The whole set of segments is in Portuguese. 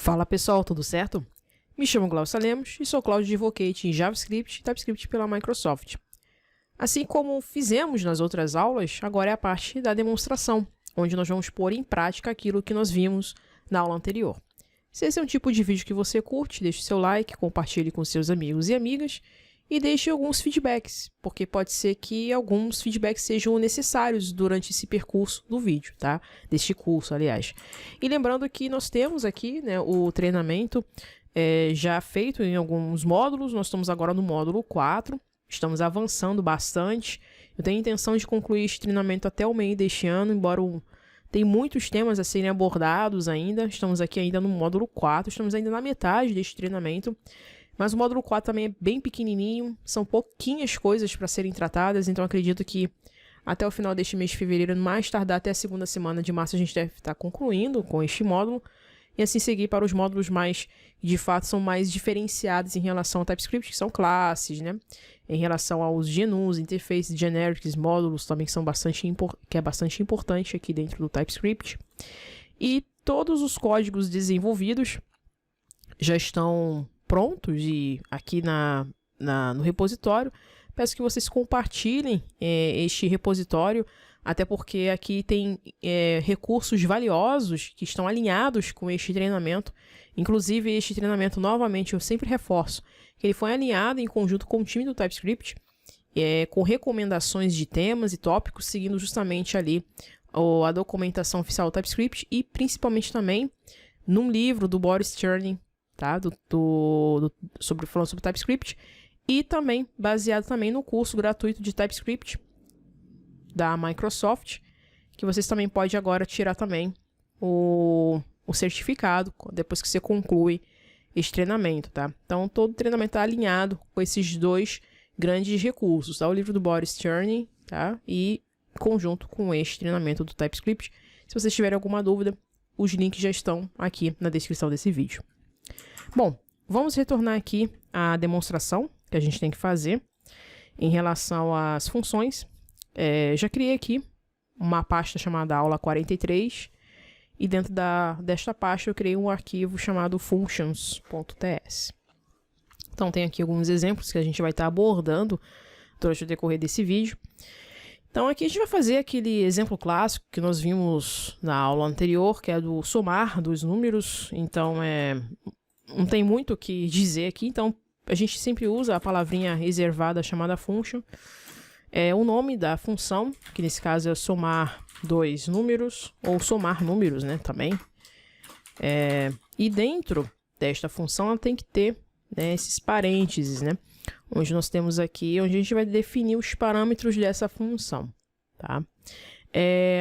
Fala pessoal, tudo certo? Me chamo Glaucio Lemos e sou Cloud Advocate em JavaScript e TypeScript pela Microsoft. Assim como fizemos nas outras aulas, agora é a parte da demonstração, onde nós vamos pôr em prática aquilo que nós vimos na aula anterior. Se esse é um tipo de vídeo que você curte, deixe seu like, compartilhe com seus amigos e amigas e deixe alguns feedbacks, porque pode ser que alguns feedbacks sejam necessários durante esse percurso do vídeo, tá? Deste curso, aliás. E lembrando que nós temos aqui, né, o treinamento já feito em alguns módulos, nós estamos agora no módulo 4, estamos avançando bastante. Eu tenho a intenção de concluir este treinamento até o meio deste ano, embora tem muitos temas a serem abordados ainda. Estamos aqui ainda no módulo 4, estamos ainda na metade deste treinamento. Mas o módulo 4 também é bem pequenininho, são pouquinhas coisas para serem tratadas, então acredito que até o final deste mês de fevereiro, mais tardar até a segunda semana de março, a gente deve estar concluindo com este módulo, e assim seguir para os módulos mais, de fato, são mais diferenciados em relação ao TypeScript, que são classes, né? Em relação aos GNUs, interfaces, generics, módulos também que é bastante importante aqui dentro do TypeScript. E todos os códigos desenvolvidos já estão prontos e aqui no repositório. Peço que vocês compartilhem este repositório, até porque aqui tem recursos valiosos que estão alinhados com este treinamento. Inclusive, este treinamento, novamente, eu sempre reforço que ele foi alinhado em conjunto com o time do TypeScript, com recomendações de temas e tópicos, seguindo justamente ali a documentação oficial do TypeScript e principalmente também num livro do Boris Cherny, tá? Falando sobre TypeScript, e também baseado também no curso gratuito de TypeScript da Microsoft, que vocês também podem agora tirar também o certificado depois que você conclui esse treinamento, tá? Então, todo o treinamento está alinhado com esses dois grandes recursos, tá? O livro do Boris Cherny, tá? E conjunto com este treinamento do TypeScript. Se vocês tiverem alguma dúvida, os links já estão aqui na descrição desse vídeo. Bom, vamos retornar aqui à demonstração que a gente tem que fazer em relação às funções. Já criei aqui uma pasta chamada aula 43 e dentro desta pasta eu criei um arquivo chamado functions.ts. Então tem aqui alguns exemplos que a gente vai estar abordando durante o decorrer desse vídeo. Então aqui a gente vai fazer aquele exemplo clássico que nós vimos na aula anterior, que é do somar dos números. Então não tem muito o que dizer aqui, então a gente sempre usa a palavrinha reservada chamada function. O nome da função, que nesse caso é somar dois números, ou somar números, né, também. E dentro desta função ela tem que ter, né, esses parênteses, né, onde nós temos aqui, onde a gente vai definir os parâmetros dessa função, tá?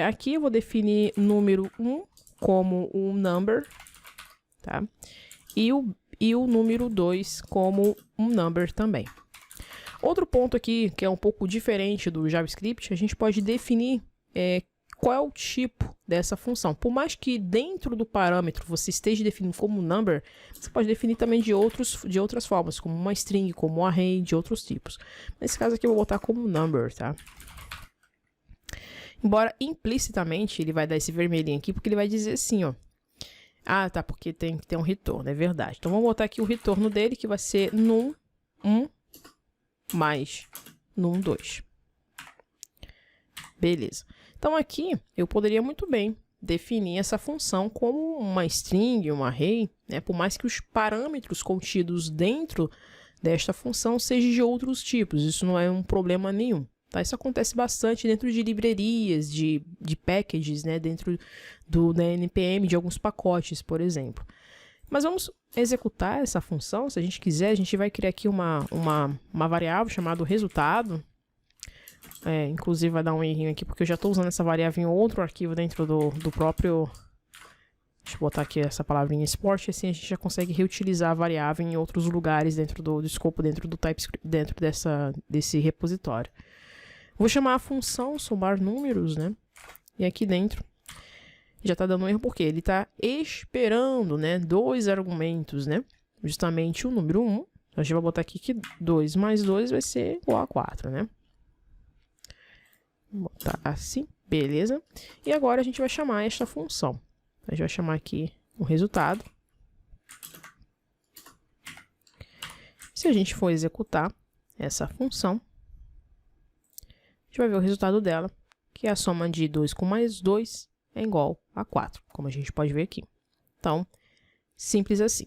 Aqui eu vou definir número 1 como um number, tá? E o número 2 como um number também. Outro ponto aqui, que é um pouco diferente do JavaScript, a gente pode definir qual é o tipo dessa função. Por mais que dentro do parâmetro você esteja definindo como number, você pode definir também de outras formas, como uma string, como um array, de outros tipos. Nesse caso aqui eu vou botar como number, tá? Embora implicitamente ele vai dar esse vermelhinho aqui, porque ele vai dizer assim, ó. Ah, tá, porque tem que ter um retorno, é verdade. Então, vamos botar aqui o retorno dele, que vai ser num1 mais num2. Beleza. Então, aqui, eu poderia muito bem definir essa função como uma string, um array, né? Por mais que os parâmetros contidos dentro desta função sejam de outros tipos. Isso não é um problema nenhum. Tá? Isso acontece bastante dentro de livrarias, de packages, né? Dentro da NPM, de alguns pacotes, por exemplo. Mas vamos executar essa função. Se a gente quiser, a gente vai criar aqui uma variável chamada resultado. Inclusive vai dar um errinho aqui, porque eu já estou usando essa variável em outro arquivo dentro do próprio... Deixa eu botar aqui essa palavrinha export, assim a gente já consegue reutilizar a variável em outros lugares dentro do escopo, dentro do TypeScript, dentro desse repositório. Vou chamar a função somar números, né? E aqui dentro já está dando um erro porque ele está esperando, né, dois argumentos, né? Justamente o número 1. A gente vai botar aqui que 2 mais 2 vai ser igual a 4, né? Vou botar assim, beleza. E agora a gente vai chamar esta função. A gente vai chamar aqui o resultado. Se a gente for executar essa função, a gente vai ver o resultado dela, que é a soma de 2 com mais 2 é igual a 4, como a gente pode ver aqui. Então, simples assim.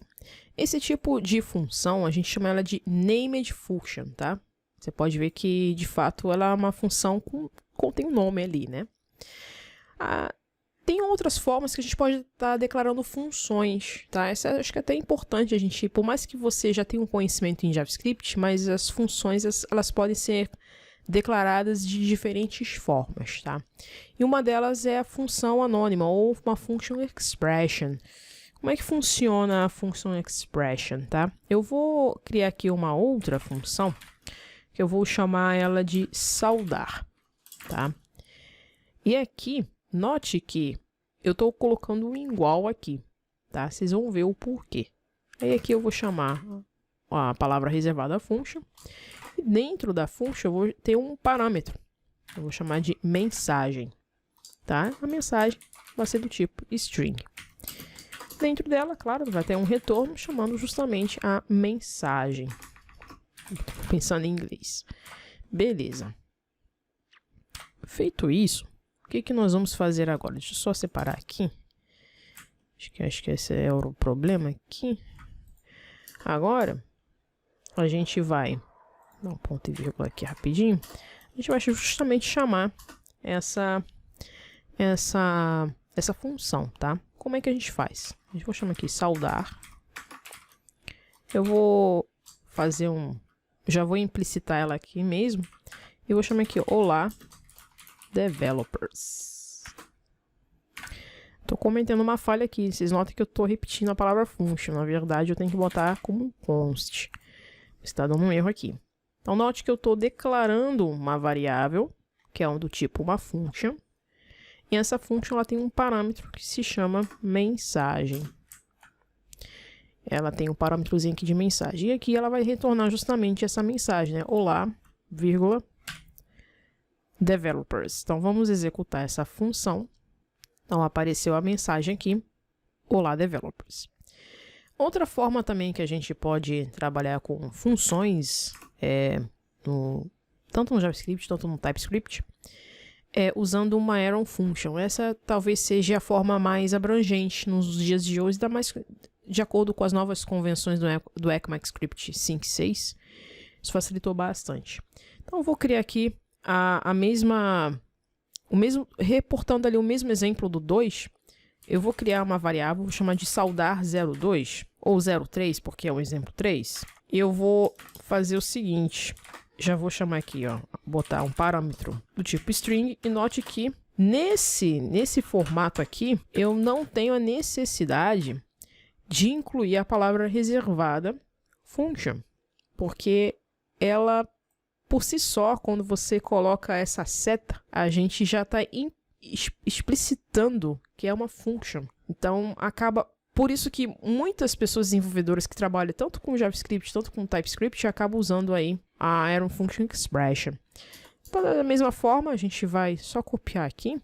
Esse tipo de função, a gente chama ela de named function, tá? Você pode ver que, de fato, ela é uma função contém um nome ali, né? Tem outras formas que a gente pode estar declarando funções, tá? Essa acho que é até importante a gente, por mais que você já tenha um conhecimento em JavaScript, mas as funções, elas podem ser declaradas de diferentes formas, tá? E uma delas é a função anônima, ou uma function expression. Como é que funciona a function expression, tá? Eu vou criar aqui uma outra função, que eu vou chamar ela de saudar, tá? E aqui, note que eu estou colocando um igual aqui, tá? Vocês vão ver o porquê. Aí aqui eu vou chamar a palavra reservada function. E dentro da function eu vou ter um parâmetro. Eu vou chamar de mensagem, tá? A mensagem vai ser do tipo string. Dentro dela, claro, vai ter um retorno chamando justamente a mensagem. Pensando em inglês. Beleza. Feito isso, o que nós vamos fazer agora? Deixa eu só separar aqui. Acho que esse é o problema aqui. Agora, a gente vai dar um ponto e vírgula aqui rapidinho. A gente vai justamente chamar essa função, tá? Como é que a gente faz? A gente vai chamar aqui saudar. Eu vou fazer já vou implicitar ela aqui mesmo. E vou chamar aqui olá developers. Tô cometendo uma falha aqui. Vocês notam que eu tô repetindo a palavra function. Na verdade, eu tenho que botar como um const. Está dando um erro aqui. Então, note que eu tô declarando uma variável, que é do tipo uma function. E essa function ela tem um parâmetro que se chama mensagem. Ela tem um parâmetrozinho aqui de mensagem. E aqui ela vai retornar justamente essa mensagem, né? Olá, vírgula, developers. Então, vamos executar essa função. Então, apareceu a mensagem aqui, olá, developers. Outra forma também que a gente pode trabalhar com funções, tanto no JavaScript, tanto no TypeScript, usando uma arrow function. Essa talvez seja a forma mais abrangente nos dias de hoje, ainda mais de acordo com as novas convenções do ECMAScript 5.6. Isso facilitou bastante. Então, eu vou criar aqui reportando ali o mesmo exemplo do 2, eu vou criar uma variável, vou chamar de saudar02 ou 03, porque é o exemplo 3. E eu vou fazer o seguinte, já vou chamar aqui, ó, botar um parâmetro do tipo string, e note que nesse formato aqui, eu não tenho a necessidade de incluir a palavra reservada function, porque ela, por si só, quando você coloca essa seta, a gente já está explicitando que é uma function. Então, por isso que muitas pessoas desenvolvedoras que trabalham tanto com JavaScript, tanto com TypeScript, acabam usando aí a arrow function expression. Então, da mesma forma, a gente vai só copiar aqui.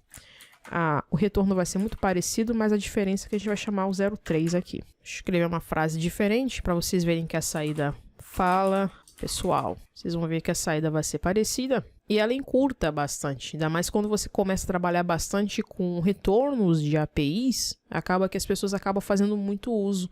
O retorno vai ser muito parecido, mas a diferença é que a gente vai chamar o 03 aqui. Vou escrever uma frase diferente para vocês verem que a saída fala pessoal. Vocês vão ver que a saída vai ser parecida e ela encurta bastante. Ainda mais quando você começa a trabalhar bastante com retornos de APIs, acaba que as pessoas acabam fazendo muito uso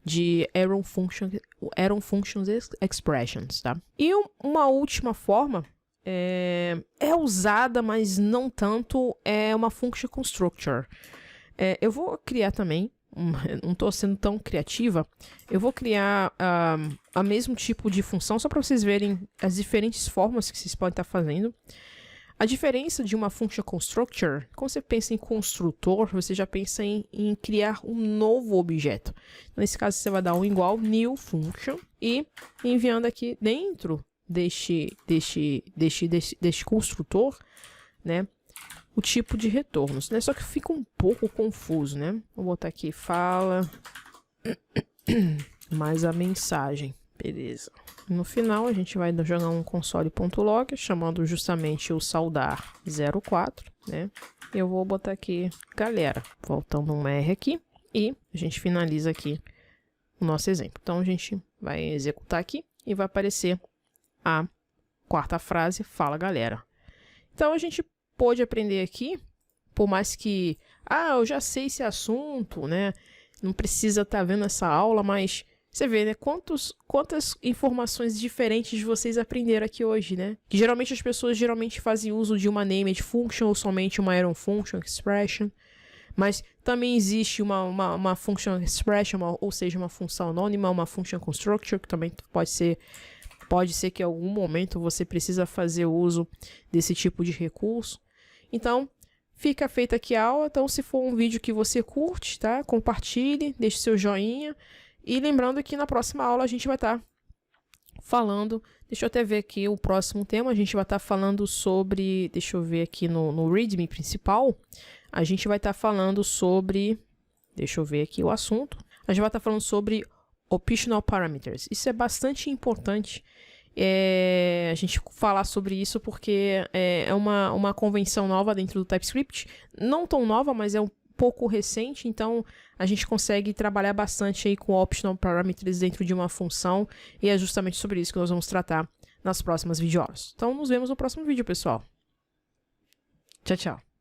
de arrow functions expressions, tá? E uma última forma é usada, mas não tanto, é uma function constructor. Eu vou criar também, não estou sendo tão criativa, eu vou criar a mesmo tipo de função, só para vocês verem as diferentes formas que vocês podem estar fazendo. A diferença de uma function constructor, quando você pensa em construtor, você já pensa em criar um novo objeto. Nesse caso, você vai dar um igual new function e enviando aqui dentro deste construtor, né, o tipo de retornos, né? Só que fica um pouco confuso, né? Vou botar aqui fala mais a mensagem, beleza. No final a gente vai jogar um console.log chamando justamente o saudar 04, né? Eu vou botar aqui galera, voltando um R aqui e a gente finaliza aqui o nosso exemplo. Então a gente vai executar aqui e vai aparecer a quarta frase, fala galera. Então a gente pôde aprender aqui, por mais que, eu já sei esse assunto, né? Não precisa estar vendo essa aula, mas você vê, né? Quantas informações diferentes vocês aprenderam aqui hoje, né? Que geralmente as pessoas fazem uso de uma named function ou somente uma iron function expression. Mas também existe uma function expression, ou seja, uma função anônima, uma function constructor, que também pode ser que em algum momento você precisa fazer uso desse tipo de recurso. Então, fica feita aqui a aula. Então, se for um vídeo que você curte, tá? Compartilhe, deixe seu joinha. E lembrando que na próxima aula a gente vai estar falando, deixa eu até ver aqui o próximo tema, a gente vai estar falando sobre, deixa eu ver aqui no README principal, a gente vai estar falando sobre, deixa eu ver aqui o assunto, a gente vai estar falando sobre optional parameters. Isso é bastante importante a gente falar sobre isso porque é uma convenção nova dentro do TypeScript, não tão nova, mas é um pouco recente, então a gente consegue trabalhar bastante aí com optional parameters dentro de uma função e é justamente sobre isso que nós vamos tratar nas próximas videoaulas. Então nos vemos no próximo vídeo, pessoal. Tchau, tchau.